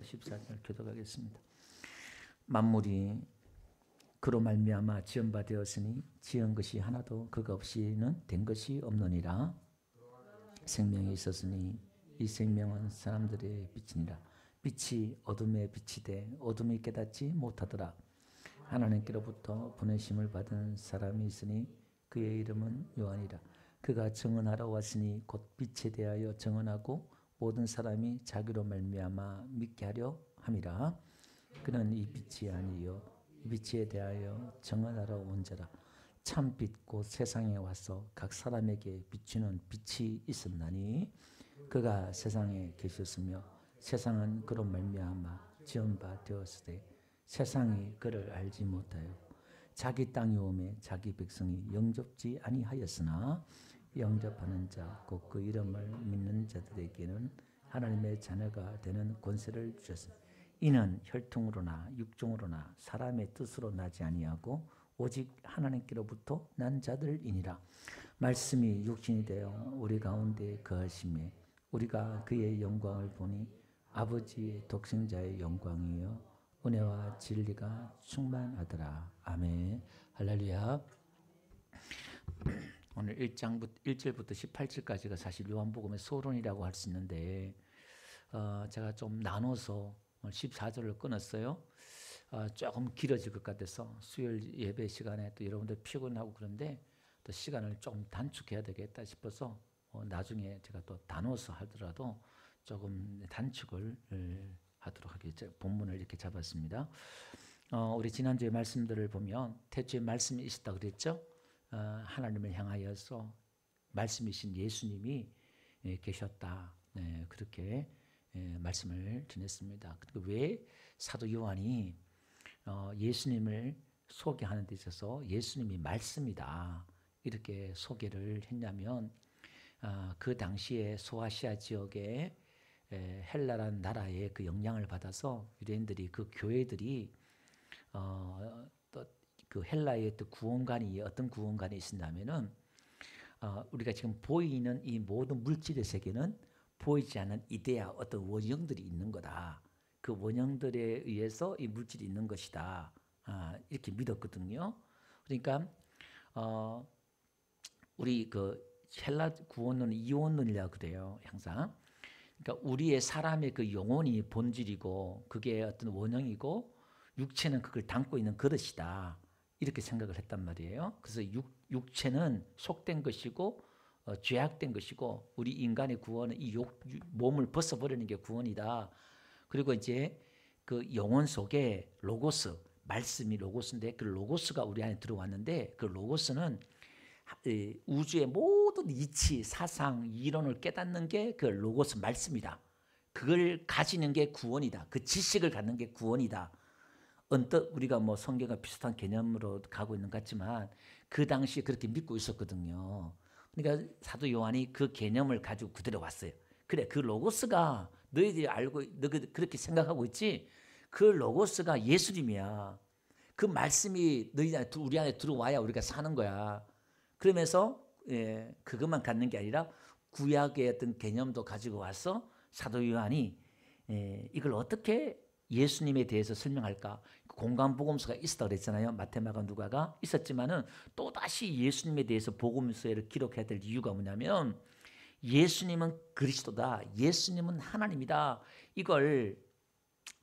14절 교독하겠습니다. 만물이 그로 말미암아 지은 바 되었으니 지은 것이 하나도 그가 없이는 된 것이 없느니라. 생명이 있었으니 이 생명은 사람들의 빛이니라. 빛이 어둠에 빛이 돼 어둠이 깨닫지 못하더라. 하나님께로부터 보내심을 받은 사람이 있으니 그의 이름은 요한이라. 그가 증언하러 왔으니 곧 빛에 대하여 증언하고 모든 사람이 자기로 말미암아 믿게 하려 함이라. 그는 이 빛이 아니요 이 빛에 대하여 증언하러 온 자라. 참빛 곧 세상에 와서 각 사람에게 비추는 빛이 있었나니 그가 세상에 계셨으며 세상은 그로 말미암아 지은 바 되었으되 세상이 그를 알지 못하여 자기 땅이 오매 자기 백성이 영접지 아니하였으나 영접하는 자 곧 그 이름을 믿는 자들에게는 하나님의 자녀가 되는 권세를 주셨으니 이는 혈통으로나 육종으로나 사람의 뜻으로 나지 아니하고 오직 하나님께로부터 난 자들이니라. 말씀이 육신이 되어 우리 가운데 거하심에 우리가 그의 영광을 보니 아버지의 독생자의 영광이요 은혜와 진리가 충만하더라. 아멘. 할렐루야. 오늘 1절부터 18절까지가 사실 요한복음의 서론이라고 할 수 있는데 제가 좀 나눠서 14절을 끊었어요. 조금 길어질 것 같아서 수요일 예배 시간에 또 여러분들 피곤하고 그런데 또 시간을 좀 단축해야 되겠다 싶어서 나중에 제가 또 나눠서 하더라도 조금 단축을 하도록 하겠죠. 본문을 이렇게 잡았습니다. 우리 지난주에 말씀들을 보면 태초에 말씀이 있었다 그랬죠. 하나님을 향하여서 말씀이신 예수님이 계셨다. 네, 그렇게 말씀을 전했습니다. 그리고 왜 사도 요한이 예수님을 소개하는 데 있어서 예수님이 말씀이다 이렇게 소개를 했냐면 그 당시에 소아시아 지역에 헬라란 나라의 그 영향을 받아서 유대인들이 그 교회들이 또 그 헬라의 또 구원관이 어떤 구원관이 있었냐면은 우리가 지금 보이는 이 모든 물질의 세계는 보이지 않는 이데아 어떤 원형들이 있는 거다. 그 원형들에 의해서 이 물질이 있는 것이다. 이렇게 믿었거든요. 그러니까 우리 그 헬라 구원론은 이원론이라고 그래요. 항상. 그러니까 우리의 사람의 그 영혼이 본질이고 그게 어떤 원형이고 육체는 그걸 담고 있는 그릇이다. 이렇게 생각을 했단 말이에요. 그래서 육체는 속된 것이고 죄악된 것이고 우리 인간의 구원은 이 몸을 벗어버리는 게 구원이다. 그리고 이제 그 영혼 속에 로고스, 말씀이 로고스인데 그 로고스가 우리 안에 들어왔는데 그 로고스는 우주의 모든 이치, 사상, 이론을 깨닫는 게 그 로고스 말씀이다. 그걸 가지는 게 구원이다. 그 지식을 갖는 게 구원이다. 언뜻 우리가 뭐 성경과 비슷한 개념으로 가고 있는 것 같지만 그 당시에 그렇게 믿고 있었거든요. 그러니까 사도 요한이 그 개념을 가지고 그대로 왔어요. 그래, 그 로고스가 너희들이 알고 그렇게 생각하고 있지? 그 로고스가 예수님이야. 그 말씀이 우리 안에 들어와야 우리가 사는 거야. 그러면서 그것만 갖는 게 아니라 구약의 어떤 개념도 가지고 와서 사도 요한이 이걸 어떻게 예수님에 대해서 설명할까? 공간복음서가 있었다고 그랬잖아요. 마태, 마가, 누가가 있었지만은 또다시 예수님에 대해서 복음서를 기록해야 될 이유가 뭐냐면 예수님은 그리스도다. 예수님은 하나님이다. 이걸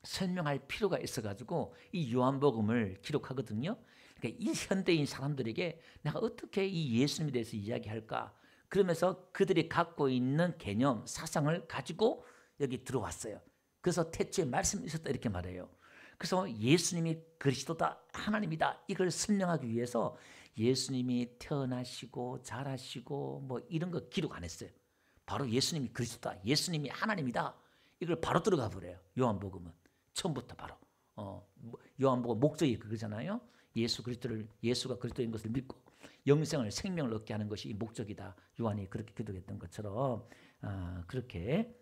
설명할 필요가 있어가지고 이 요한복음을 기록하거든요. 그러니까 이 현대인 사람들에게 내가 어떻게 이 예수님에 대해서 이야기할까? 그러면서 그들이 갖고 있는 개념, 사상을 가지고 여기 들어왔어요. 그래서 태초에 말씀이 있었다 이렇게 말해요. 그래서 예수님이 그리스도다, 하나님이다 이걸 설명하기 위해서 예수님이 태어나시고 자라시고 뭐 이런 거 기록 안 했어요. 바로 예수님이 그리스도다, 예수님이 하나님이다 이걸 바로 들어가 버려요. 요한복음은 처음부터 바로 요한복음 목적이 그거잖아요. 예수가 그리스도인 것을 믿고 영생을 생명을 얻게 하는 것이 이 목적이다. 요한이 그렇게 기록했던 것처럼 그렇게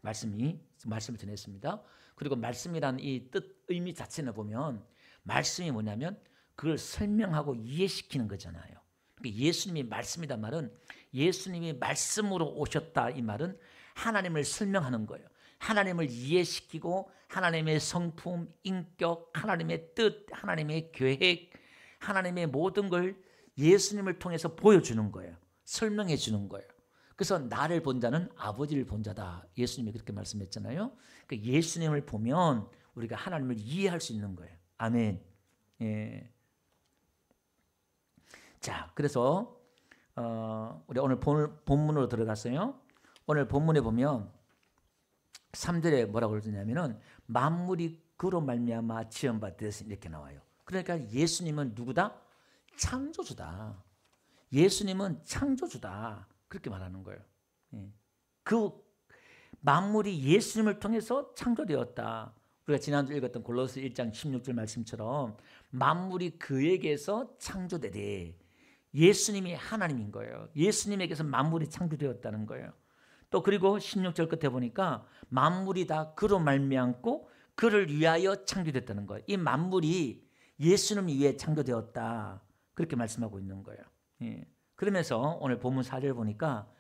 말씀을 전했습니다. 그리고 말씀이라는 이 뜻 의미 자체를 보면 말씀이 뭐냐면 그걸 설명하고 이해시키는 거잖아요. 그러니까 예수님이 말씀이란 말은 예수님이 말씀으로 오셨다 이 말은 하나님을 설명하는 거예요. 하나님을 이해시키고 하나님의 성품, 인격, 하나님의 뜻, 하나님의 계획, 하나님의 모든 걸 예수님을 통해서 보여주는 거예요. 설명해 주는 거예요. 그래서 나를 본 자는 아버지를 본 자다. 예수님이 그렇게 말씀했잖아요. 그러니까 예수님을 보면 우리가 하나님을 이해할 수 있는 거예요. 아멘. 예. 자, 그래서 우리 오늘 본문으로 들어갔어요. 오늘 본문에 보면 3절에 뭐라고 그러냐면은 만물이 그로 말미암아 지음받듯이 이렇게 나와요. 그러니까 예수님은 누구다? 창조주다. 예수님은 창조주다. 그렇게 말하는 거예요. 예. 그 만물이 예수님을 통해서 창조되었다. 우리가 지난주 읽었던 골로새 1장 16절 말씀처럼 만물이 그에게서 창조되되 예수님이 하나님인 거예요. 예수님에게서 만물이 창조되었다는 거예요. 또 그리고 16절 끝에 보니까 만물이 다 그로 말미암고 그를 위하여 창조됐다는 거예요. 이 만물이 예수님 위해 창조되었다. 그렇게 말씀하고 있는 거예요. 예. 그러면서 오늘 본문 4절 보니까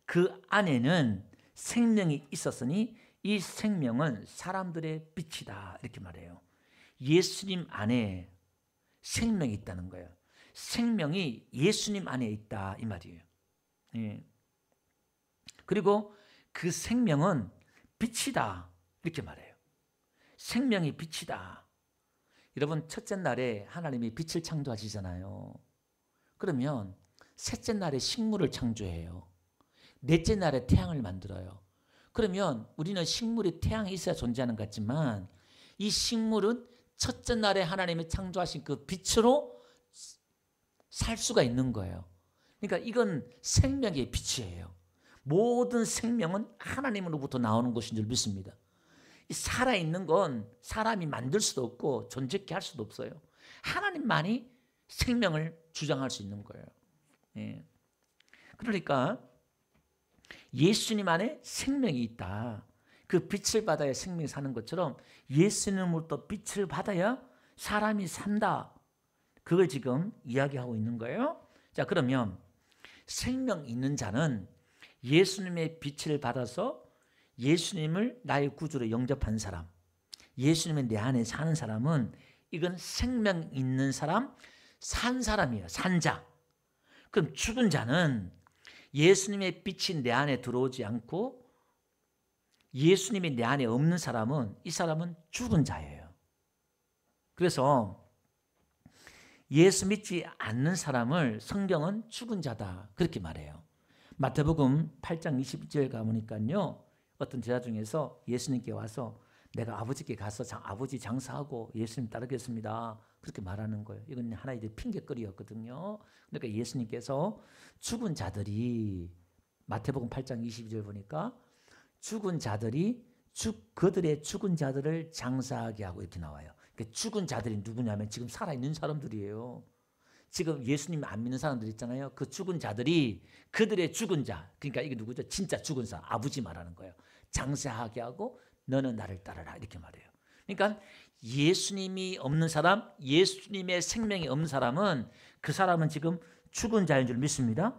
그 안에는 생명이 있었으니 이 생명은 사람들의 빛이다. 이렇게 말해요. 예수님 안에 생명이 있다는 거예요. 생명이 예수님 안에 있다. 이 말이에요. 예. 그리고 그 생명은 빛이다. 이렇게 말해요. 생명이 빛이다. 여러분 첫째 날에 하나님이 빛을 창조하시잖아요. 그러면 셋째 날에 식물을 창조해요. 넷째 날에 태양을 만들어요. 그러면 우리는 식물이 태양이 있어야 존재하는 것 같지만 이 식물은 첫째 날에 하나님이 창조하신 그 빛으로 살 수가 있는 거예요. 그러니까 이건 생명의 빛이에요. 모든 생명은 하나님으로부터 나오는 것인 줄 믿습니다. 살아있는 건 사람이 만들 수도 없고 존재케 할 수도 없어요. 하나님만이 생명을 주장할 수 있는 거예요. 예. 그러니까 예수님 안에 생명이 있다. 그 빛을 받아야 생명이 사는 것처럼 예수님으로부터 빛을 받아야 사람이 산다. 그걸 지금 이야기하고 있는 거예요. 자, 그러면 생명 있는 자는 예수님의 빛을 받아서 예수님을 나의 구주로 영접한 사람, 예수님의 내 안에 사는 사람은 이건 생명 있는 사람, 산 사람이에요. 산 자. 그럼 죽은 자는 예수님의 빛이 내 안에 들어오지 않고 예수님이 내 안에 없는 사람은 이 사람은 죽은 자예요. 그래서 예수 믿지 않는 사람을 성경은 죽은 자다 그렇게 말해요. 마태복음 8장 22절 가보니까요. 어떤 제자 중에서 예수님께 와서 내가 아버지께 가서 아버지 장사하고 예수님 따르겠습니다. 그렇게 말하는 거예요. 이건 하나의 핑계거리였거든요. 그러니까 예수님께서 죽은 자들이 마태복음 8장 22절 보니까 죽은 자들이 그들의 죽은 자들을 장사하게 하고 이렇게 나와요. 그러니까 죽은 자들이 누구냐면 지금 살아있는 사람들이에요. 지금 예수님 안 믿는 사람들 있잖아요. 그 죽은 자들이 그들의 죽은 자, 그러니까 이게 누구죠? 진짜 죽은 사람, 아버지 말하는 거예요. 장사하게 하고 너는 나를 따르라 이렇게 말해요. 그러니까 예수님이 없는 사람, 예수님의 생명이 없는 사람은 그 사람은 지금 죽은 자인 줄 믿습니다.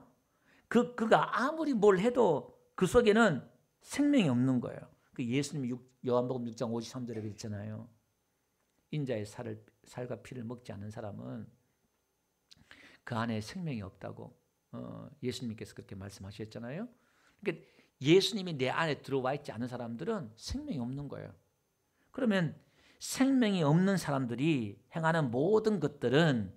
그가 아무리 뭘 해도 그 속에는 생명이 없는 거예요. 그 예수님이 요한복음 6장 53절에 그랬잖아요. 인자의 살과 피를 먹지 않는 사람은 그 안에 생명이 없다고 예수님께서 그렇게 말씀하셨잖아요. 그러니까 예수님이 내 안에 들어와 있지 않은 사람들은 생명이 없는 거예요. 그러면 생명이 없는 사람들이 행하는 모든 것들은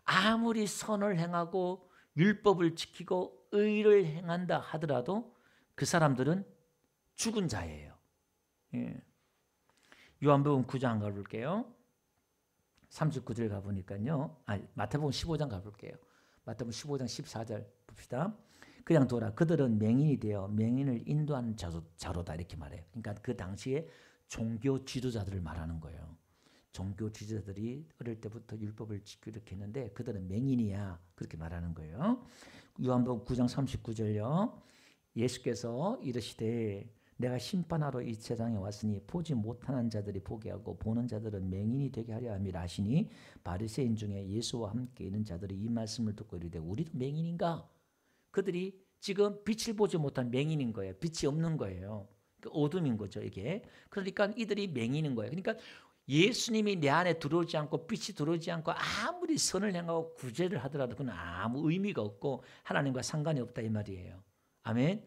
아무리 선을 행하고 율법을 지키고 의를 행한다 하더라도 그 사람들은 죽은 자예요. 예. 요한복음 9장 가볼게요. 39절 가보니까요. 마태복음 15장 가볼게요. 마태복음 15장 14절 봅시다. 그냥 둬라. 그들은 맹인이 되어 맹인을 인도하는 자로다 이렇게 말해요. 그러니까 그 당시에 종교 지도자들을 말하는 거예요. 종교 지도자들이 어릴 때부터 율법을 지키고 이렇게 했는데 그들은 맹인이야 그렇게 말하는 거예요. 요한복음 9장 39절요. 예수께서 이르시되 내가 심판하러 이 세상에 왔으니 보지 못하는 자들이 보게 하고 보는 자들은 맹인이 되게 하려 함이라 하시니 바리새인 중에 예수와 함께 있는 자들이 이 말씀을 듣고 이르되 우리도 맹인인가? 그들이 지금 빛을 보지 못한 맹인인 거예요. 빛이 없는 거예요. 그 어둠인 거죠, 이게. 그러니까 이들이 맹이는 거예요. 그러니까 예수님이 내 안에 들어오지 않고 빛이 들어오지 않고 아무리 선을 행하고 구제를 하더라도 그건 아무 의미가 없고 하나님과 상관이 없다 이 말이에요. 아멘.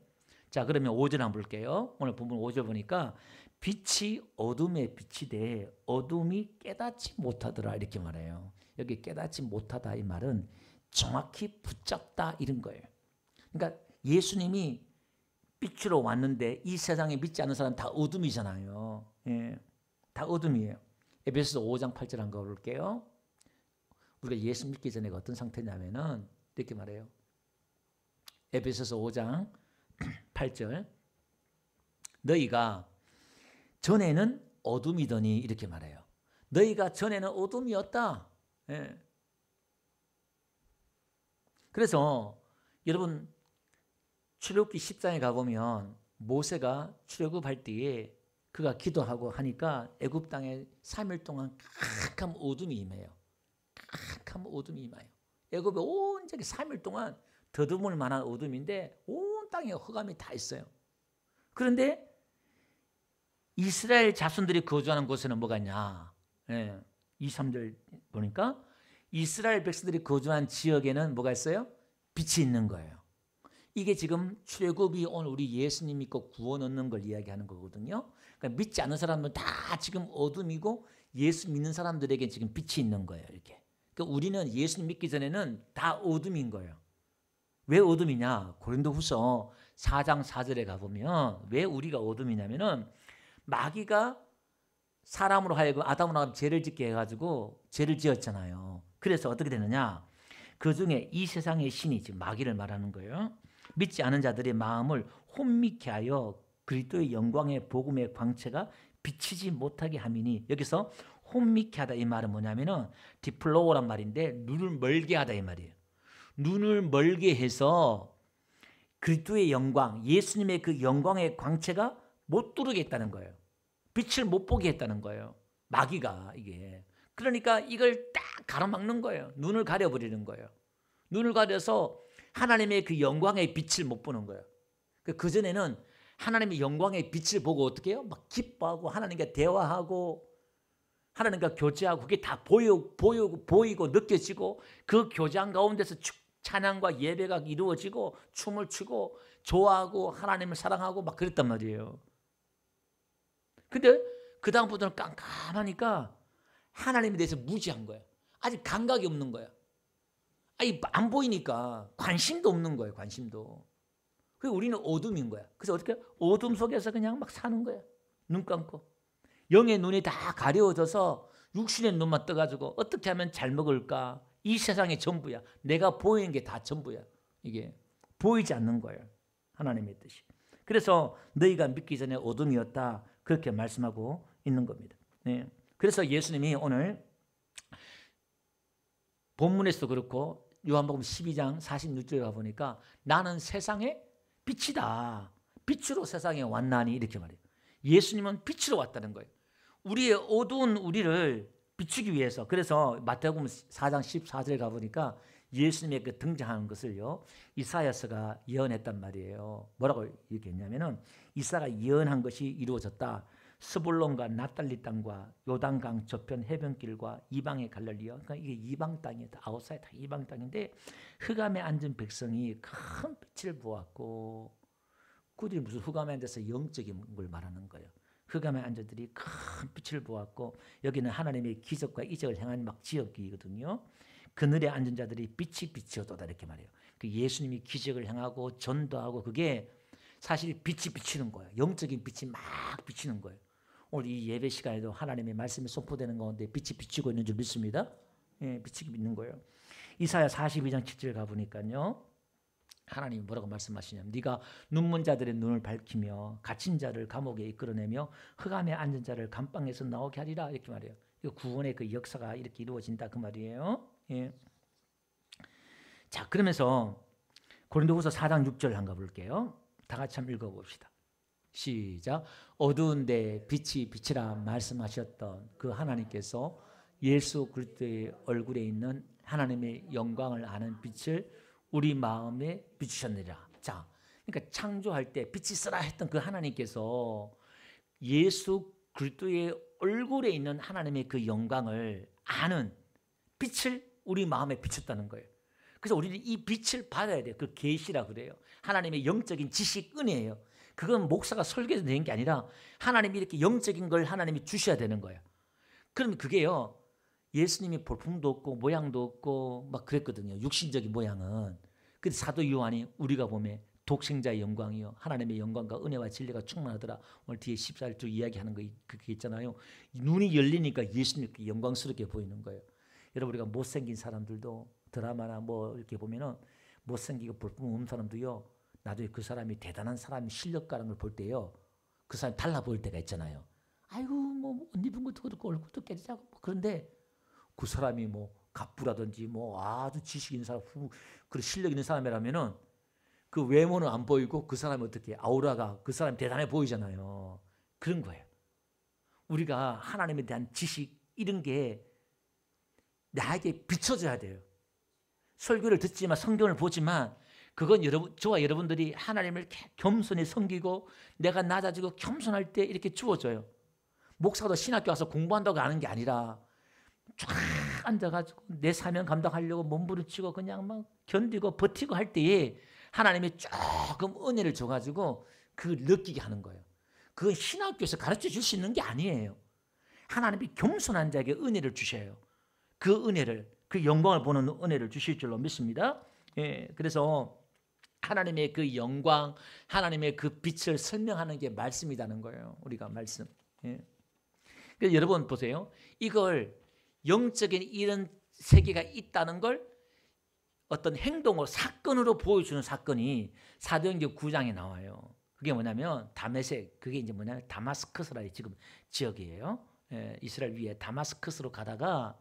자, 그러면 5절 한번 볼게요. 오늘 본문 5절 보니까 빛이 어둠에 빛이 돼 어둠이 깨닫지 못하더라 이렇게 말해요. 여기 깨닫지 못하다 이 말은 정확히 붙잡다 이런 거예요. 그러니까 예수님이 빛으로 왔는데 이 세상에 믿지 않는 사람 다 어둠이잖아요. 예, 다 어둠이에요. 에베소서 5장 8절 한번 볼게요. 우리가 예수 믿기 전에 어떤 상태냐면은 이렇게 말해요. 에베소서 5장 8절 너희가 전에는 어둠이더니 이렇게 말해요. 너희가 전에는 어둠이었다. 예. 그래서 여러분 출애굽기 10장에 가보면 모세가 출애굽할 때에 그가 기도하고 하니까 애굽 땅에 3일 동안 캄캄 어둠이 임해요. 캄캄 어둠이 임해요. 애굽에 온전히 3일 동안 더듬을 만한 어둠인데 온 땅에 흑암이 다 있어요. 그런데 이스라엘 자손들이 거주하는 곳에는 뭐가 있냐? 2, 3절 보니까 이스라엘 백성들이 거주한 지역에는 뭐가 있어요? 빛이 있는 거예요. 이게 지금 출애굽이 오늘 우리 예수님 믿고 구원 얻는 걸 이야기하는 거거든요. 그러니까 믿지 않는 사람들은 다 지금 어둠이고 예수 믿는 사람들에게 지금 빛이 있는 거예요. 이렇게. 그러니까 우리는 예수님 믿기 전에는 다 어둠인 거예요. 왜 어둠이냐? 고린도후서 4장 4절에 가보면 왜 우리가 어둠이냐면은 마귀가 사람으로 하여금 아담으로 하여금 죄를 짓게 해가지고 죄를 지었잖아요. 그래서 어떻게 되느냐? 그 중에 이 세상의 신이 지금 마귀를 말하는 거예요. 믿지 않은 자들의 마음을 혼미케 하여 그리스도의 영광의 복음의 광채가 비치지 못하게 함이니 여기서 혼미케 하다 이 말은 뭐냐면은 디플로우란 말인데 눈을 멀게 하다 이 말이에요. 눈을 멀게 해서 그리스도의 영광, 예수님의 그 영광의 광채가 못 들어오게 했다는 거예요. 빛을 못 보게 했다는 거예요. 마귀가 이게. 그러니까 이걸 딱 가로막는 거예요. 눈을 가려버리는 거예요. 눈을 가려서 하나님의 그 영광의 빛을 못 보는 거예요. 그전에는 하나님의 영광의 빛을 보고 어떻게 해요? 막 기뻐하고 하나님과 대화하고 하나님과 교제하고 그게 다 보이고 느껴지고 그 교제한 가운데서 찬양과 예배가 이루어지고 춤을 추고 좋아하고 하나님을 사랑하고 막 그랬단 말이에요. 근데 그 다음부터는 깜깜하니까 하나님에 대해서 무지한 거예요. 아직 감각이 없는 거예요. 아니 안 보이니까 관심도 없는 거예요. 관심도. 그래서 우리는 어둠인 거야. 그래서 어떻게 어둠 속에서 그냥 막 사는 거야. 눈 감고. 영의 눈이 다 가려워져서 육신의 눈만 떠가지고 어떻게 하면 잘 먹을까? 이 세상의 전부야. 내가 보이는 게 다 전부야. 이게 보이지 않는 거예요. 하나님의 뜻이. 그래서 너희가 믿기 전에 어둠이었다. 그렇게 말씀하고 있는 겁니다. 네. 그래서 예수님이 오늘 본문에서도 그렇고 요한복음 12장 46절에 가보니까 나는 세상의 빛이다. 빛으로 세상에 왔나니 이렇게 말해요. 예수님은 빛으로 왔다는 거예요. 우리의 어두운 우리를 비추기 위해서. 그래서 마태복음 4장 14절에 가보니까 예수님의 그 등장하는 것을요 이사야서가 예언했단 말이에요. 뭐라고 얘기했냐면은 이사야가 예언한 것이 이루어졌다. 스불론과 납달리 땅과 요단강 저편 해변길과 이방의 갈릴리요. 그러니까 이게 이방 땅이에요. 아웃사이드 이방 땅인데 흑암에 앉은 백성이 큰 빛을 보았고 그들이 무슨 흑암에 앉아서 영적인 걸 말하는 거예요. 흑암의 앉아들이 큰 빛을 보았고 여기는 하나님의 기적과 이적을 행한 막 지역이거든요. 그늘에 앉은 자들이 빛이 비치어도다 이렇게 말해요. 그 예수님이 기적을 행하고 전도하고 그게 사실 빛이 비치는 거예요. 영적인 빛이 막 비치는 거예요. 오늘 이 예배 시간에도 하나님의 말씀이 선포되는 가운데 빛이 비치고 있는 줄 믿습니다. 예, 비치고 있는 거예요. 이사야 42장 7절 가보니까요. 하나님이 뭐라고 말씀하시냐면 네가 눈먼 자들의 눈을 밝히며 갇힌 자를 감옥에 이끌어내며 흑암에 앉은 자를 감방에서 나오게 하리라 이렇게 말해요. 이거 구원의 그 역사가 이렇게 이루어진다 그 말이에요. 예. 자 그러면서 고린도후서 4장 6절 한번 볼게요. 다 같이 한번 읽어봅시다. 시작. 어두운데 빛이 빛이라 말씀하셨던 그 하나님께서 예수 그리스도의 얼굴에 있는 하나님의 영광을 아는 빛을 우리 마음에 비추셨느니라. 자, 그러니까 창조할 때 빛이 있으라 했던 그 하나님께서 예수 그리스도의 얼굴에 있는 하나님의 그 영광을 아는 빛을 우리 마음에 비췄다는 거예요. 그래서 우리는 이 빛을 받아야 돼요. 그 계시라 그래요. 하나님의 영적인 지식, 은혜예요. 그건 목사가 설계해서 낸 게 아니라 하나님이 이렇게 영적인 걸 하나님이 주셔야 되는 거예요. 그러면 그게요, 예수님이 볼품도 없고 모양도 없고 막 그랬거든요. 육신적인 모양은. 근데 사도 요한이 우리가 보면 독생자의 영광이요, 하나님의 영광과 은혜와 진리가 충만하더라. 오늘 뒤에 14절 이야기하는 거 그게 있잖아요. 눈이 열리니까 예수님께 영광스럽게 보이는 거예요. 여러분, 우리가 못생긴 사람들도 드라마나 뭐 이렇게 보면은 못생기고 볼품 없는 사람도요, 나중에 그 사람이 대단한 사람이 실력가라는 걸 볼 때요, 그 사람이 달라 보일 때가 있잖아요. 아이고 뭐 옷 입은 것도 그렇고 얼굴도 깨지자고 뭐 그런데 그 사람이 뭐 갑부라든지 뭐 아주 지식 있는 사람, 그런 실력 있는 사람이라면은 그 외모는 안 보이고 그 사람이 어떻게 아우라가 그 사람이 대단해 보이잖아요. 그런 거예요. 우리가 하나님에 대한 지식 이런 게 나에게 비춰져야 돼요. 설교를 듣지만 성경을 보지만 그건 여러분, 저와 여러분들이 하나님을 겸손히 섬기고 내가 낮아지고 겸손할 때 이렇게 주어져요. 목사도 신학교 와서 공부한다고 하는 게 아니라 쫙 앉아가지고 내 사명 감당하려고 몸부림치고 그냥 막 견디고 버티고 할 때에 하나님이 조금 은혜를 줘가지고 그걸 느끼게 하는 거예요. 그건 신학교에서 가르쳐 줄 수 있는 게 아니에요. 하나님이 겸손한 자에게 은혜를 주셔요. 그 은혜를, 그 영광을 보는 은혜를 주실 줄로 믿습니다. 예, 그래서 하나님의 그 영광, 하나님의 그 빛을 설명하는 게 말씀이라는 거예요. 우리가 말씀. 예. 그래서 여러분 보세요. 이걸 영적인 이런 세계가 있다는 걸 어떤 행동으로, 사건으로 보여주는 사건이 사도행전 9장에 나와요. 그게 뭐냐면 다메섹, 그게 이제 뭐냐면 다마스커스라 지금 지역이에요. 예, 이스라엘 위에 다마스커스로 가다가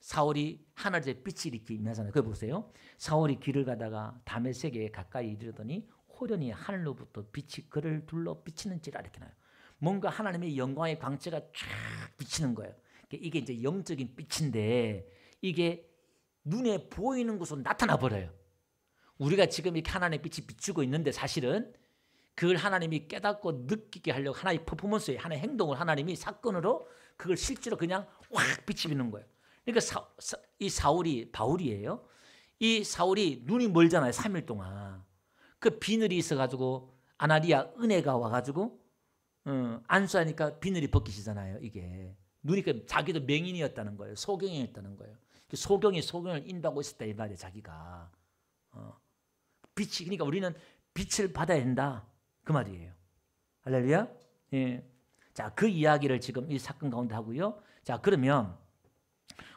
사울이 하늘의 빛이 이렇게 임하잖아요. 그거 보세요. 사울이 길을 가다가 다메섹에 가까이 이르더니 호련히 하늘로부터 빛이 그를 둘러 비치는지라 이렇게 나요. 뭔가 하나님의 영광의 광채가 쫙 비치는 거예요. 이게 이제 영적인 빛인데 이게 눈에 보이는 곳으로 나타나 버려요. 우리가 지금 이렇게 하나님의 빛이 비추고 있는데 사실은 그걸 하나님이 깨닫고 느끼게 하려고 하나의 퍼포먼스에 하나의 행동을 하나님이 사건으로 그걸 실제로 그냥 확 비치는 거예요. 그러니까 이 사울이 바울이에요. 이 사울이 눈이 멀잖아요. 3일 동안. 그 비늘이 있어가지고 아나리아 은혜가 와가지고 안수하니까 비늘이 벗기시잖아요. 이게 눈이 자기도 맹인이었다는 거예요. 소경이었다는 거예요. 소경이 소경을 인도하고 있었다 이 말이에요. 자기가 빛이, 그러니까 우리는 빛을 받아야 된다 그 말이에요. 할렐루야. 예. 자, 그 이야기를 지금 이 사건 가운데 하고요. 자, 그러면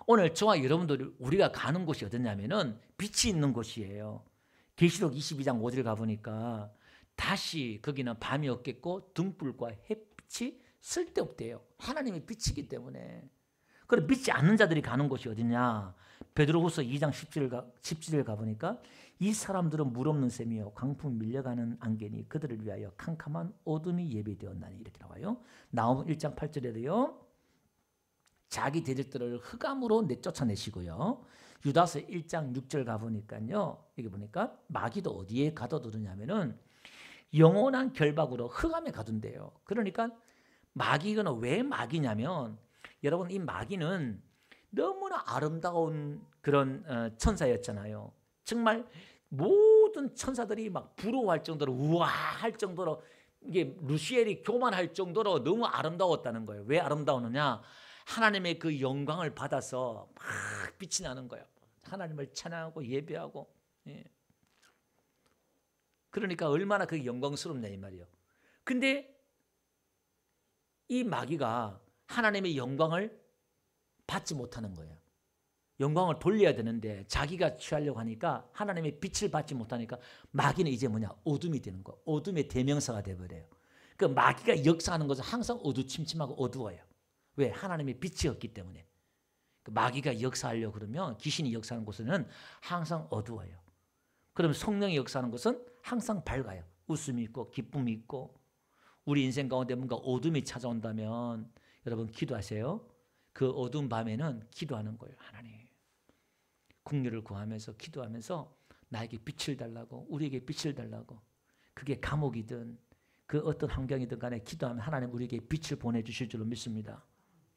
오늘 저와 여러분들 우리가 가는 곳이 어디냐면은 빛이 있는 곳이에요. 계시록 22장 5절 가보니까 다시 거기는 밤이 없겠고 등불과 햇빛이 쓸데없대요. 하나님의 빛이기 때문에. 그럼 믿지 않는 자들이 가는 곳이 어디냐? 베드로후서 2장 17절 가보니까 이 사람들은 물 없는 셈이요 광풍 밀려가는 안개니 그들을 위하여 캄캄한 어둠이 예비되었나니 이렇게 나와요. 나홈 1장 8절에도요. 자기 대적들을 흑암으로 내쫓아내시고요. 유다서 1장 6절 가보니까요. 여기 보니까 마귀도 어디에 가둬두느냐면은 영원한 결박으로 흑암에 가둔대요. 그러니까 마귀는 왜 마귀냐면 여러분 이 마귀는 너무나 아름다운 그런 천사였잖아요. 정말 모든 천사들이 막 부러워할 정도로 우아할 정도로 이게 루시엘이 교만할 정도로 너무 아름다웠다는 거예요. 왜 아름다웠느냐? 하나님의 그 영광을 받아서 막 빛이 나는 거예요. 하나님을 찬양하고 예배하고. 예. 그러니까 얼마나 그 영광스럽냐 이 말이에요. 근데 이 마귀가 하나님의 영광을 받지 못하는 거예요. 영광을 돌려야 되는데 자기가 취하려고 하니까 하나님의 빛을 받지 못하니까 마귀는 이제 뭐냐? 어둠이 되는 거예요. 어둠의 대명사가 되어버려요. 그 마귀가 역사하는 것은 항상 어두침침하고 어두워요. 왜? 하나님의 빛이 없기 때문에. 그 마귀가 역사하려고 그러면 귀신이 역사하는 곳은 항상 어두워요. 그럼 성령이 역사하는 것은 항상 밝아요. 웃음이 있고 기쁨이 있고. 우리 인생 가운데 뭔가 어둠이 찾아온다면 여러분 기도하세요. 그 어두운 밤에는 기도하는 거예요. 하나님 긍휼을 구하면서 기도하면서 나에게 빛을 달라고, 우리에게 빛을 달라고. 그게 감옥이든 그 어떤 환경이든 간에 기도하면 하나님 우리에게 빛을 보내주실 줄로 믿습니다.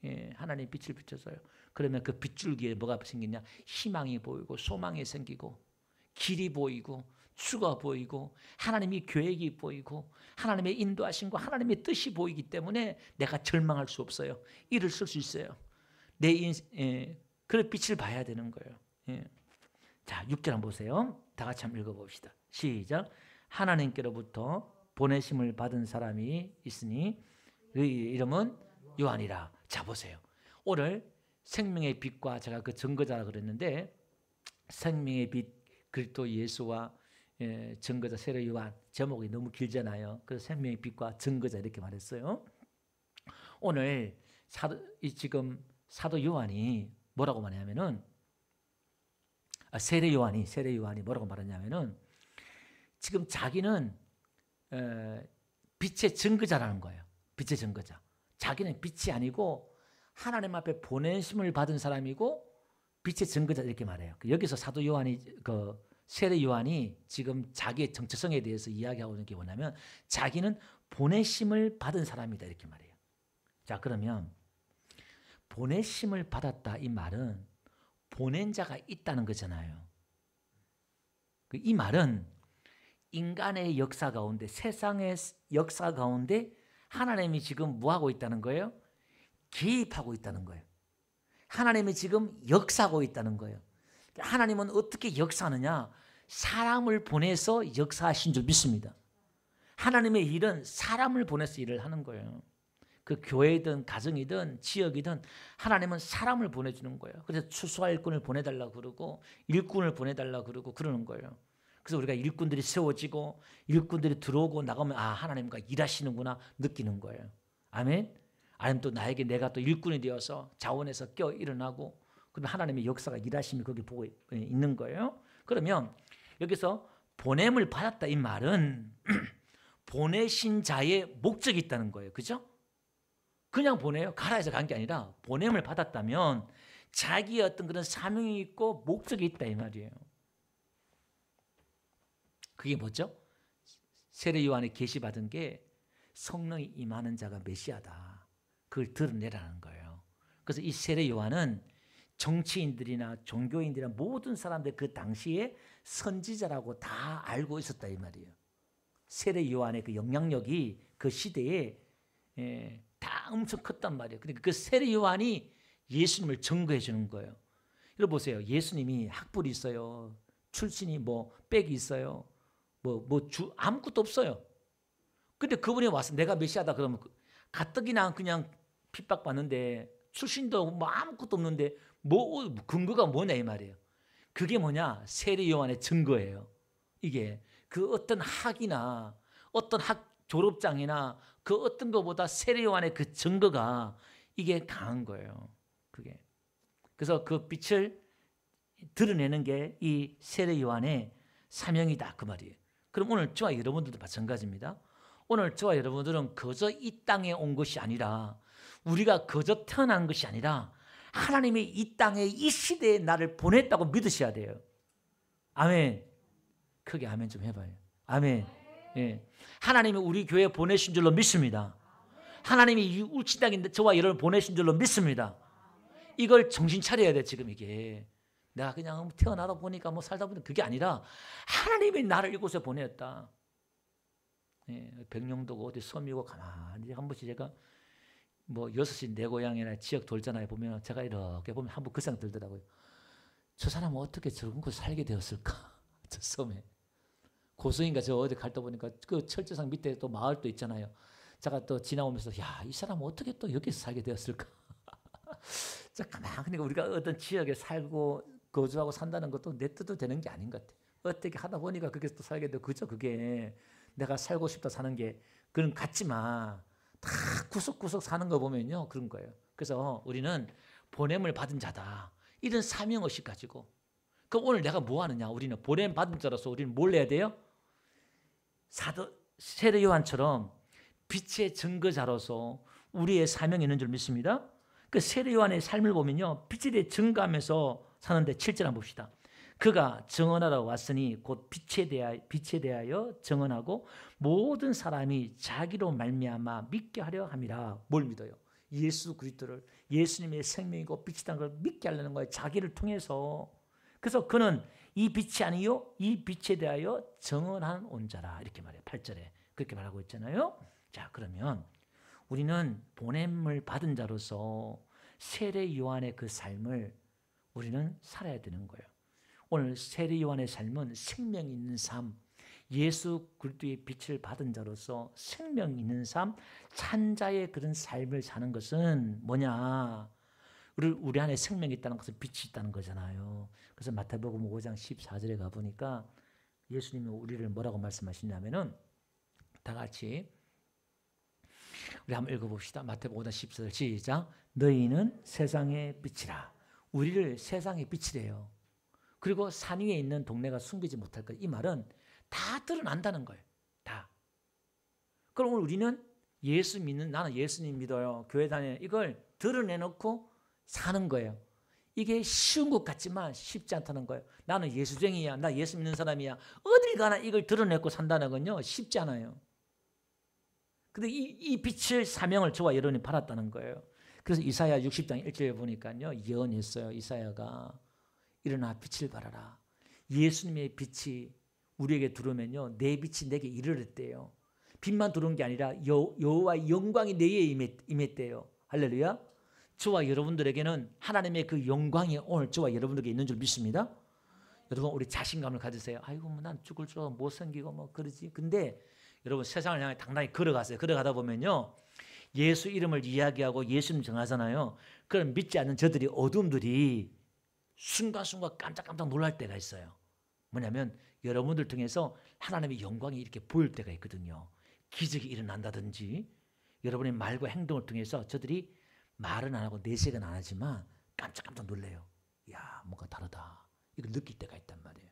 예, 하나님 빛을 비춰서요. 그러면 그 빗줄기에 뭐가 생기냐? 희망이 보이고 소망이 생기고 길이 보이고 수가 보이고 하나님의 계획이 보이고 하나님의 인도하심과 하나님의 뜻이 보이기 때문에 내가 절망할 수 없어요. 일을 쓸 수 있어요. 내 그런 빛을 봐야 되는 거예요. 예. 자, 6절 한번 보세요. 다 같이 한번 읽어봅시다. 시작. 하나님께로부터 보내심을 받은 사람이 있으니 그의 이름은 요한이라. 자, 보세요. 오늘 생명의 빛과 제가 그 증거자라 그랬는데 생명의 빛 그리스도 예수와 증거자 세례 요한 제목이 너무 길잖아요. 그래서 생명의 빛과 증거자 이렇게 말했어요. 오늘 지금 사도 요한이 뭐라고 말하냐면은 세례 요한이 뭐라고 말하냐면은 지금 자기는 빛의 증거자라는 거예요. 빛의 증거자. 자기는 빛이 아니고 하나님 앞에 보내심을 받은 사람이고 빛의 증거자 이렇게 말해요. 여기서 사도 요한이 세례 요한이 지금 자기의 정체성에 대해서 이야기하고 있는 게 뭐냐면 자기는 보내심을 받은 사람이다 이렇게 말해요. 자, 그러면 보내심을 받았다 이 말은 보낸 자가 있다는 거잖아요. 이 말은 인간의 역사 가운데 세상의 역사 가운데 하나님이 지금 뭐하고 있다는 거예요? 개입하고 있다는 거예요. 하나님이 지금 역사하고 있다는 거예요. 하나님은 어떻게 역사하느냐? 사람을 보내서 역사하신 줄 믿습니다. 하나님의 일은 사람을 보내서 일을 하는 거예요. 그 교회든 가정이든 지역이든 하나님은 사람을 보내주는 거예요. 그래서 추수할 일꾼을 보내달라고 그러고 일꾼을 보내달라고 그러고 그러는 거예요. 그래서 우리가 일꾼들이 세워지고 일꾼들이 들어오고 나가면 아, 하나님과 일하시는구나 느끼는 거예요. 아멘. 아니면 또 나에게 내가 또 일꾼이 되어서 자원에서 껴 일어나고 그러면 하나님의 역사가 일하심이 거기 보고 있는 거예요. 그러면 여기서 보냄을 받았다 이 말은 보내신 자의 목적이 있다는 거예요. 그죠? 그냥 보내요. 가라 해서 간 게 아니라 보냄을 받았다면 자기의 어떤 그런 사명이 있고 목적이 있다 이 말이에요. 그게 뭐죠? 세례 요한이 계시받은 게 성령이 임하는 자가 메시아다. 그걸 드러내라는 거예요. 그래서 이 세례 요한은 정치인들이나 종교인들이나 모든 사람들 그 당시에 선지자라고 다 알고 있었다 이 말이에요. 세례 요한의 그 영향력이 그 시대에 다 엄청 컸단 말이에요. 그러니까 그 세례 요한이 예수님을 증거해 주는 거예요. 여러분 보세요. 예수님이 학벌이 있어요. 출신이 뭐 빽이 있어요. 아무것도 없어요. 근데 그분이 와서 내가 메시아다 그러면 가뜩이나 그냥 핍박받는데 출신도 뭐 아무것도 없는데 뭐 근거가 뭐냐 이 말이에요. 그게 뭐냐? 세례 요한의 증거예요. 이게 그 어떤 학이나 어떤 학 졸업장이나 그 어떤 것보다 세례 요한의 그 증거가 이게 강한 거예요. 그게. 그래서 그 빛을 드러내는 게 이 세례 요한의 사명이다 그 말이에요. 그럼 오늘 저와 여러분들도 마찬가지입니다. 오늘 저와 여러분들은 그저 이 땅에 온 것이 아니라 우리가 그저 태어난 것이 아니라 하나님이 이 땅에 이 시대에 나를 보냈다고 믿으셔야 돼요. 아멘. 크게 아멘 좀 해봐요. 아멘. 예. 하나님이 우리 교회에 보내신 줄로 믿습니다. 하나님이 우리 땅에 저와 여러분을 보내신 줄로 믿습니다. 이걸 정신 차려야 돼 지금 이게. 내가 그냥 태어나다 보니까 뭐 살다 보니까 그게 아니라 하나님이 나를 이곳에 보냈다. 예, 백령도고 어디 섬이고 가만히 한 번씩 제가 뭐 6시 내 고향이나 지역 돌잖아요. 보면 제가 이렇게 보면 한 번 그 생각 들더라고요. 저 사람은 어떻게 저런 곳에 살게 되었을까? 저 섬에. 고성인가 저 어디 갈다 보니까 그 철제상 밑에 또 마을도 있잖아요. 제가 또 지나오면서 야, 이 사람은 어떻게 또 여기서 살게 되었을까? 자, 가만히 우리가 어떤 지역에 살고 거주하고 산다는 것도 내 뜻도 되는 게 아닌 것 같아. 어떻게 하다 보니까 그게 또 살게 되고 그죠? 그게 내가 살고 싶다 사는 게 그런 같지만 다 구석구석 사는 거 보면요 그런 거예요. 그래서 우리는 보냄을 받은 자다. 이런 사명의식 가지고 그럼 오늘 내가 뭐 하느냐? 우리는 보냄 받은 자로서 우리는 뭘 해야 돼요? 사도 세례 요한처럼 빛의 증거자로서 우리의 사명이 있는 줄 믿습니다. 그 세례 요한의 삶을 보면요 빛에 대해 증거하면서 사는데 7절 한번 봅시다. 그가 증언하러 왔으니 곧 빛에 대하여 증언하고 모든 사람이 자기로 말미암아 믿게 하려 함이라. 뭘 믿어요? 예수 그리스도를, 예수님의 생명이고 빛이라는 걸 믿게 하려는 거예요. 자기를 통해서. 그래서 그는 이 빛이 아니요 이 빛에 대하여 증언한 온 자라. 이렇게 말해요. 8절에 그렇게 말하고 있잖아요. 자, 그러면 우리는 보냄을 받은 자로서 세례 요한의 그 삶을 우리는 살아야 되는 거예요. 오늘 세례 요한의 삶은 생명 있는 삶, 예수 그리스도의 빛을 받은 자로서 생명 있는 삶, 찬자의 그런 삶을 사는 것은 뭐냐? 우리 안에 생명이 있다는 것은 빛이 있다는 거잖아요. 그래서 마태복음 5장 14절에 가보니까 예수님이 우리를 뭐라고 말씀하시냐면은 다 같이 우리 한번 읽어봅시다. 마태복음 5장 14절 시작. 너희는 세상의 빛이라. 우리를 세상의 빛이래요. 그리고 산 위에 있는 동네가 숨기지 못할 거예요. 이 말은 다 드러난다는 거예요. 다. 그럼 우리는 예수 믿는, 나는 예수님 믿어요, 교회 다녀요, 이걸 드러내놓고 사는 거예요. 이게 쉬운 것 같지만 쉽지 않다는 거예요. 나는 예수쟁이야, 나 예수 믿는 사람이야, 어딜 가나 이걸 드러내고 산다는 건요 쉽지 않아요. 근데 이 빛을, 사명을 저와 여러분이 받았다는 거예요. 그래서 이사야 60장 1절에 보니까요 예언했어요. 이사야가 일어나 빛을 발하라. 예수님의 빛이 우리에게 들어오면요 내 빛이 내게 이르렀대요. 빛만 들어온 게 아니라 여호와의 영광이 내게 임했대요. 할렐루야. 저와 여러분들에게는 하나님의 그 영광이 오늘 저와 여러분들에게 있는 줄 믿습니다. 여러분, 우리 자신감을 가지세요. 아이고 뭐 난 죽을 줄 알고 못생기고 뭐 그러지. 근데 여러분, 세상을 향해 당당히 걸어가세요. 걸어가다 보면요 예수 이름을 이야기하고 예수님 정하잖아요. 그럼 믿지 않는 저들이, 어둠들이 순간순간 깜짝깜짝 놀랄 때가 있어요. 뭐냐면 여러분들 통해서 하나님의 영광이 이렇게 보일 때가 있거든요. 기적이 일어난다든지 여러분의 말과 행동을 통해서 저들이 말은 안 하고 내색은 안 하지만 깜짝깜짝 놀래요. 야, 뭔가 다르다. 이걸 느낄 때가 있단 말이에요.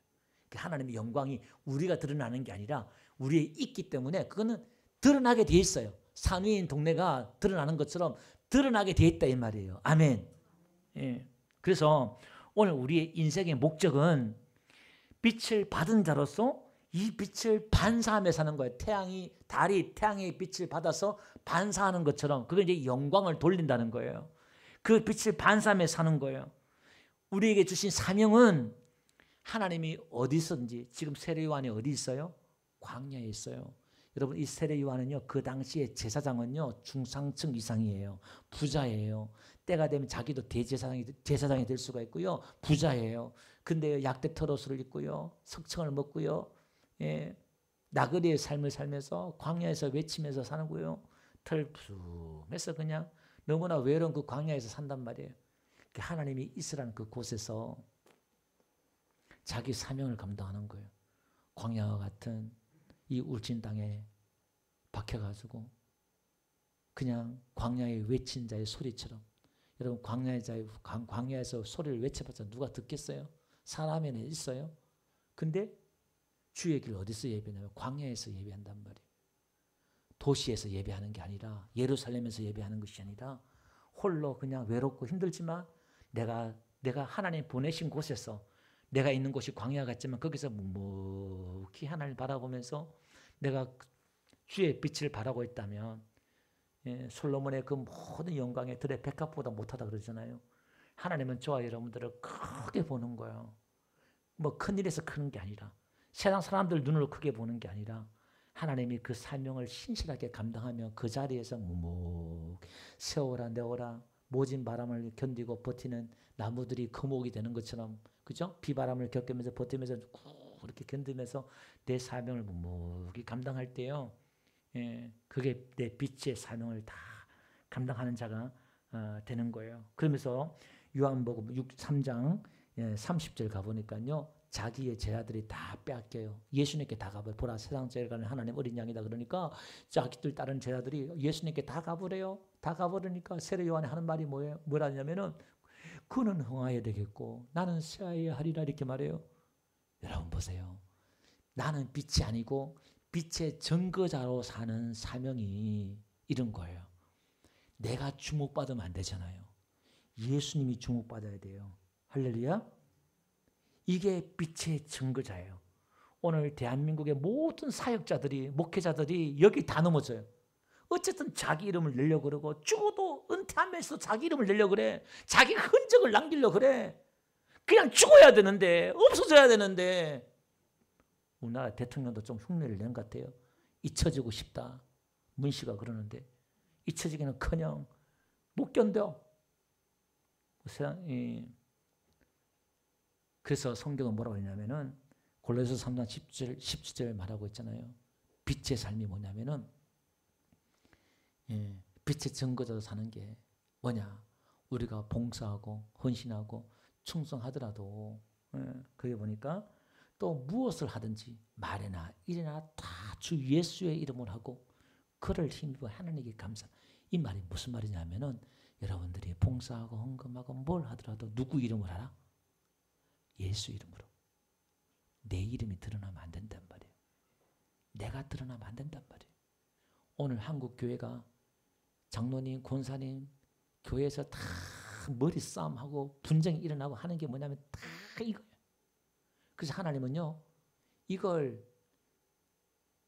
하나님의 영광이 우리가 드러나는 게 아니라 우리에 있기 때문에 그거는 드러나게 돼 있어요. 산 위에 있는 동네가 드러나는 것처럼 드러나게 돼 있다 이 말이에요. 아멘. 예. 그래서 오늘 우리의 인생의 목적은 빛을 받은 자로서 이 빛을 반사하며 사는 거예요. 달이 태양의 빛을 받아서 반사하는 것처럼 그게 이제 영광을 돌린다는 거예요. 그 빛을 반사하며 사는 거예요. 우리에게 주신 사명은 하나님이 어디 있었는지, 지금 세례 요한이 어디 있어요? 광야에 있어요. 여러분, 이 세례 요한은요 그 당시에 제사장은요 중상층 이상이에요. 부자예요. 때가 되면 자기도 제사장이 될 수가 있고요. 부자예요. 근데 약대 털옷을 입고요, 석청을 먹고요, 예, 나그네의 삶을 살면서 광야에서 외치면서 사는 거예요. 털푸면서 그냥 너무나 외로운 그 광야에서 산단 말이에요. 하나님이 있으라는 그 곳에서 자기 사명을 감당하는 거예요. 광야와 같은 이 울진 땅에 박혀가지고 그냥 광야에 외친 자의 소리처럼. 여러분, 광야에서 소리를 외쳐봤자 누가 듣겠어요? 사람에는 있어요. 근데 주의 길 어디서 예배하냐면 광야에서 예배한단 말이에요. 도시에서 예배하는 게 아니라, 예루살렘에서 예배하는 것이 아니라 홀로 그냥 외롭고 힘들지만 내가 하나님 보내신 곳에서, 내가 있는 곳이 광야 같지만 거기서 묵묵히 하나님을 바라보면서 내가 주의 빛을 바라고 있다면, 예, 솔로몬의 그 모든 영광의 들의 백합보다 못하다 그러잖아요. 하나님은 저와 여러분들을 크게 보는 거예요. 뭐 큰일에서 크는 게 아니라, 세상 사람들 눈으로 크게 보는 게 아니라 하나님이 그 사명을 신실하게 감당하며 그 자리에서 묵묵 세워라 내워라 모진 바람을 견디고 버티는 나무들이 거목이 되는 것처럼, 그죠? 비바람을 겪으면서 버티면서 그렇게 견디면서 내 사명을 묵묵히 감당할 때요, 예, 그게 내 빛의 사명을 다 감당하는 자가 되는 거예요. 그러면서 요한복음 3장 30절 가보니까요, 자기의 제자들이 다 빼앗겨요. 예수님께 다 가버려. 보라, 세상 제일 가는 하나님 어린 양이다. 그러니까 자기들 다른 제자들이 예수님께 다 가버려요. 다 가버리니까 세례 요한이 하는 말이 뭐라냐면은 그는 흥하여야 되겠고 나는 쇠하여야 하리라, 이렇게 말해요. 여러분 보세요. 나는 빛이 아니고 빛의 증거자로 사는 사명이 이런 거예요. 내가 주목받으면 안 되잖아요. 예수님이 주목받아야 돼요. 할렐루야. 이게 빛의 증거자예요. 오늘 대한민국의 모든 사역자들이, 목회자들이 여기 다 넘어져요. 어쨌든 자기 이름을 내려고 그러고, 죽어도 은퇴하면서 자기 이름을 내려고 그래. 자기 흔적을 남기려고 그래. 그냥 죽어야 되는데, 없어져야 되는데. 우리나라 대통령도 좀 흉내를 낸 것 같아요. 잊혀지고 싶다. 문 씨가 그러는데 잊혀지기는커녕 못 견뎌. 그래서 성경은 뭐라고 했냐면은 골로새서 3장 17절 말하고 있잖아요. 빛의 삶이 뭐냐면은 빛의 증거자로 사는 게 뭐냐? 우리가 봉사하고 헌신하고 충성하더라도 그게 보니까 또 무엇을 하든지 말이나 일이나 다 주 예수의 이름을 하고 그를 힘입어 하나님께 감사. 이 말이 무슨 말이냐면은 여러분들이 봉사하고 헌금하고 뭘 하더라도 누구 이름을 하라? 예수 이름으로. 내 이름이 드러나면 안 된단 말이에요. 내가 드러나면 안 된단 말이에요. 오늘 한국 교회가 장로님, 권사님 교회에서 다 머리 싸움하고 분쟁이 일어나고 하는 게 뭐냐면 다 이거예요. 그래서 하나님은요, 이걸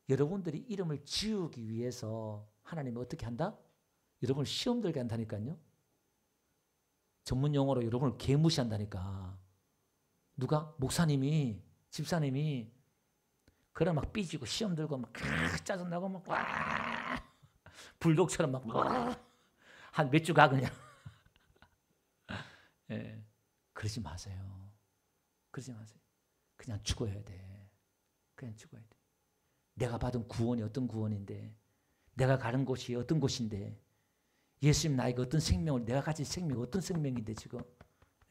여러분들이 이름을 지우기 위해서 하나님이 어떻게 한다? 여러분을 시험 들게 한다니까요. 전문 용어로 여러분을 개무시한다니까. 누가? 목사님이, 집사님이 그래 막 삐지고 시험 들고 막 짜증나고 막 와 불독처럼 막 한 몇 주 가 그냥. 예, 그러지 마세요. 그러지 마세요. 그냥 죽어야 돼. 그냥 죽어야 돼. 내가 받은 구원이 어떤 구원인데, 내가 가는 곳이 어떤 곳인데, 예수님 나에게 어떤 생명을, 내가 가진 생명이 어떤 생명인데 지금,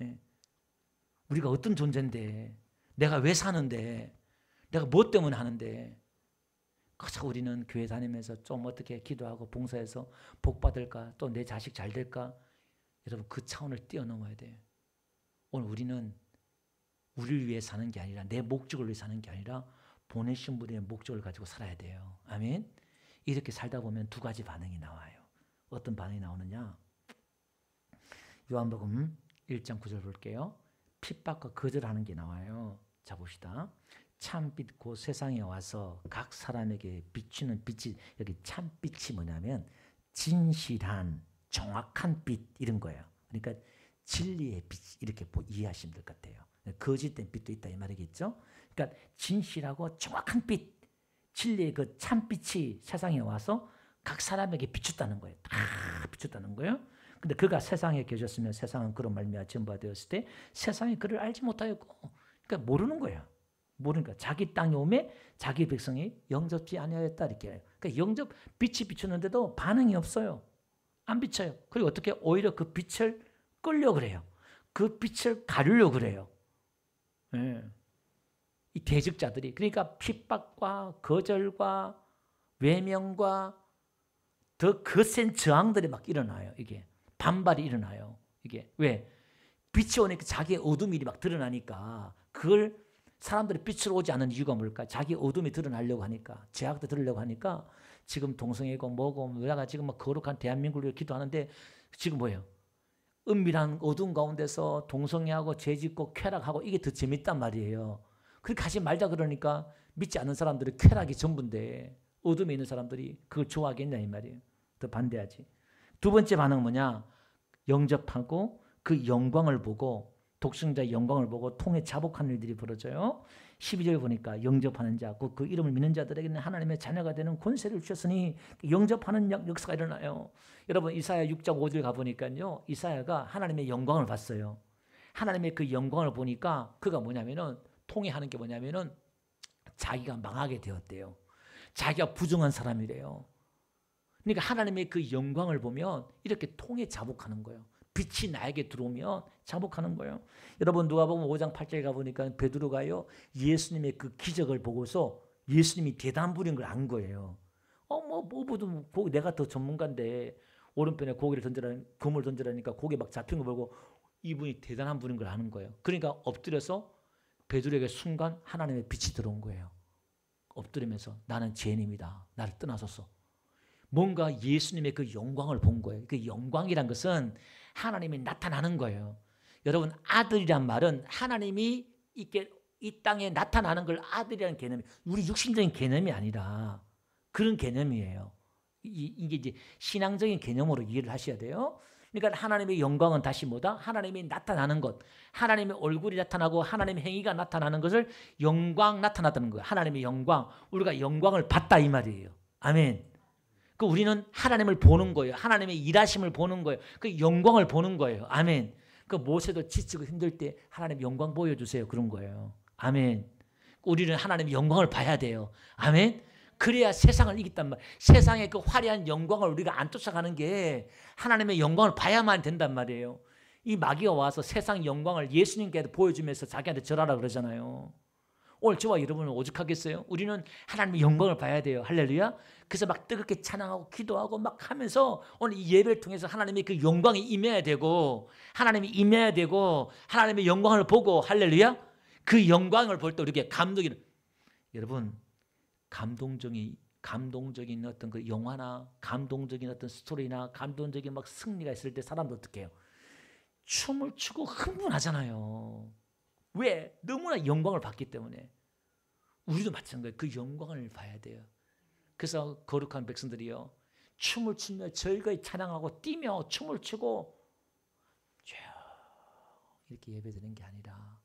예. 우리가 어떤 존재인데, 내가 왜 사는데, 내가 뭐 때문에 하는데, 그저 우리는 교회 다니면서 좀 어떻게 기도하고 봉사해서 복 받을까, 또 내 자식 잘 될까, 여러분 그 차원을 뛰어넘어야 돼요. 오늘 우리는 우리를 위해 사는 게 아니라, 내 목적을 위해 사는 게 아니라 보내신 분의 목적을 가지고 살아야 돼요. 아멘. 이렇게 살다 보면 두 가지 반응이 나와요. 어떤 반응이 나오느냐? 요한복음 1장 9절 볼게요. 핍박과 거절하는 게 나와요. 자 봅시다. 참빛 곧 세상에 와서 각 사람에게 비추는 빛이, 여기 참빛이 뭐냐면 진실한 정확한 빛 이런 거예요. 그러니까 진리의 빛 이렇게 이해하시면 될 것 같아요. 거짓된 빛도 있다 이 말이겠죠. 그러니까 진실하고 정확한 빛, 진리의 그 참빛이 세상에 와서 각 사람에게 비췄다는 거예요. 다 비췄다는 거예요. 근데 그가 세상에 계셨으면 세상은 그로 말미암아 전부가 되었을 때 세상이 그를 알지 못하였고, 그러니까 모르는 거예요. 모르니까 자기 땅에 오매 자기 백성이 영접지 아니하였다 이렇게 해요. 그러니까 영접 빛이 비추는데도 반응이 없어요. 안 비쳐요. 그리고 어떻게 오히려 그 빛을 끌려 그래요. 그 빛을 가리려 그래요. 네. 이 대적자들이, 그러니까 핍박과 거절과 외면과 더 거센 저항들이 막 일어나요. 이게 반발이 일어나요. 이게 왜? 빛이 오니까 자기의 어둠이 막 드러나니까, 그걸 사람들이 빛으로 오지 않는 이유가 뭘까? 자기 어둠이 드러나려고 하니까, 죄악도 들으려고 하니까. 지금 동성애고 뭐고 우리가 지금 막 거룩한 대한민국을 기도하는데 지금 뭐예요? 은밀한 어둠 가운데서 동성애하고 죄짓고 쾌락하고 이게 더 재밌단 말이에요. 그렇게 하지 말자 그러니까 믿지 않는 사람들이 쾌락이 전부인데 어둠에 있는 사람들이 그걸 좋아하겠냐 이 말이에요. 더 반대하지. 두 번째 반응은 뭐냐? 영접하고 그 영광을 보고, 독생자의 영광을 보고 통해 자복하는 일들이 벌어져요. 12절 보니까 영접하는 자, 그 이름을 믿는 자들에게는 하나님의 자녀가 되는 권세를 주셨으니 영접하는 역사가 일어나요. 여러분 이사야 6장 5절 가보니까요, 이사야가 하나님의 영광을 봤어요. 하나님의 그 영광을 보니까 그가 뭐냐면은, 통해하는 게 뭐냐면은 자기가 망하게 되었대요. 자기가 부정한 사람이래요. 그러니까 하나님의 그 영광을 보면 이렇게 통해 자복하는 거예요. 빛이 나에게 들어오면 자복하는 거예요. 여러분 누가복음 5장 8절에 가보니까 베드로가요, 예수님의 그 기적을 보고서 예수님이 대단한 분인 걸 안 거예요. 내가 더 전문가인데 오른편에 고기를 던져라, 금을 던져라니까 고기 막 잡힌 거 보고 이분이 대단한 분인 걸 아는 거예요. 그러니까 엎드려서 베드로에게 순간 하나님의 빛이 들어온 거예요. 엎드리면서 나는 죄인입니다. 나를 떠나소서. 뭔가 예수님의 그 영광을 본 거예요. 그 영광이란 것은 하나님이 나타나는 거예요. 여러분 아들이란 말은 하나님이 이게 이 땅에 나타나는 걸 아들이라는 개념이 우리 육신적인 개념이 아니라 그런 개념이에요. 이게 이제 신앙적인 개념으로 이해를 하셔야 돼요. 그러니까 하나님의 영광은 다시 뭐다? 하나님이 나타나는 것, 하나님의 얼굴이 나타나고 하나님의 행위가 나타나는 것을 영광 나타났다는 거예요. 하나님의 영광, 우리가 영광을 봤다 이 말이에요. 아멘. 그 우리는 하나님을 보는 거예요. 하나님의 일하심을 보는 거예요. 그 영광을 보는 거예요. 아멘. 그 모세도 지치고 힘들 때 하나님 영광 보여주세요. 그런 거예요. 아멘. 우리는 하나님의 영광을 봐야 돼요. 아멘. 그래야 세상을 이긴단 말이에요. 세상의 그 화려한 영광을 우리가 안 쫓아가는 게 하나님의 영광을 봐야만 된단 말이에요. 이 마귀가 와서 세상 영광을 예수님께 보여주면서 자기한테 절하라 그러잖아요. 오늘 저와 여러분은 오죽하겠어요? 우리는 하나님의 영광을 봐야 돼요. 할렐루야. 그래서 막 뜨겁게 찬양하고 기도하고 막 하면서 오늘 이 예배를 통해서 하나님의 그 영광이 임해야 되고 하나님이 임해야 되고 하나님의 영광을 보고 할렐루야. 그 영광을 볼 때 우리에게 감동이 여러분 감동적인 어떤 그 영화나 감동적인 어떤 스토리나 감동적인 막 승리가 있을 때 사람들 어떻게 해요? 춤을 추고 흥분하잖아요. 왜? 너무나 영광을 받기 때문에. 우리도 마찬가지예요. 그 영광을 봐야 돼요. 그래서 거룩한 백성들이요. 춤을 추며 즐거이 찬양하고 뛰며 춤을 추고 쭉 이렇게 예배드리는 게 아니라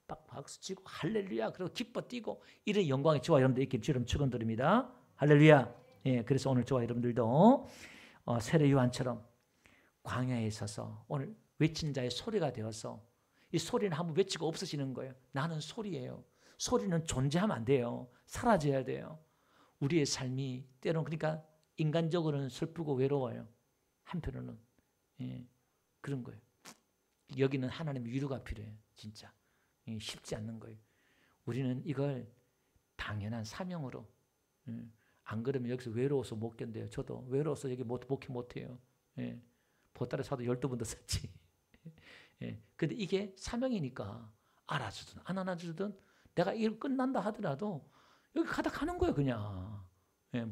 막 박수 치고 할렐루야 그리고 기뻐 뛰고 이런 영광이 저와 여러분들 있길 주님 축원드립니다. 할렐루야. 예, 그래서 오늘 저와 여러분들도 세례 요한처럼 광야에 서서 오늘 외친 자의 소리가 되어서 이 소리는 한번 외치고 없어지는 거예요. 나는 소리예요. 소리는 존재하면 안 돼요. 사라져야 돼요. 우리의 삶이 때로는 그러니까 인간적으로는 슬프고 외로워요. 한편으로는 그런 거예요. 여기는 하나님의 위로가 필요해요. 진짜 쉽지 않는 거예요. 우리는 이걸 당연한 사명으로 안 그러면 여기서 외로워서 못 견뎌요. 저도 외로워서 여기 목회 못해요. 보따리 사도 12번도 썼지. 근데 이게 사명이니까 알아주든 안 알아주든 내가 일 끝난다 하더라도 여기 가다 가는 거예요. 그냥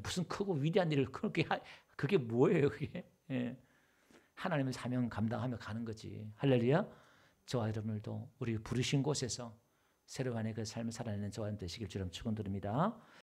무슨 크고 위대한 일을 그게 뭐예요 그게. 하나님의 사명 감당하며 가는 거지. 할렐루야. 저와 여러분들도 우리 부르신 곳에서 새로운 그 삶을 살아내는 저와 되시길 주님 축원드립니다.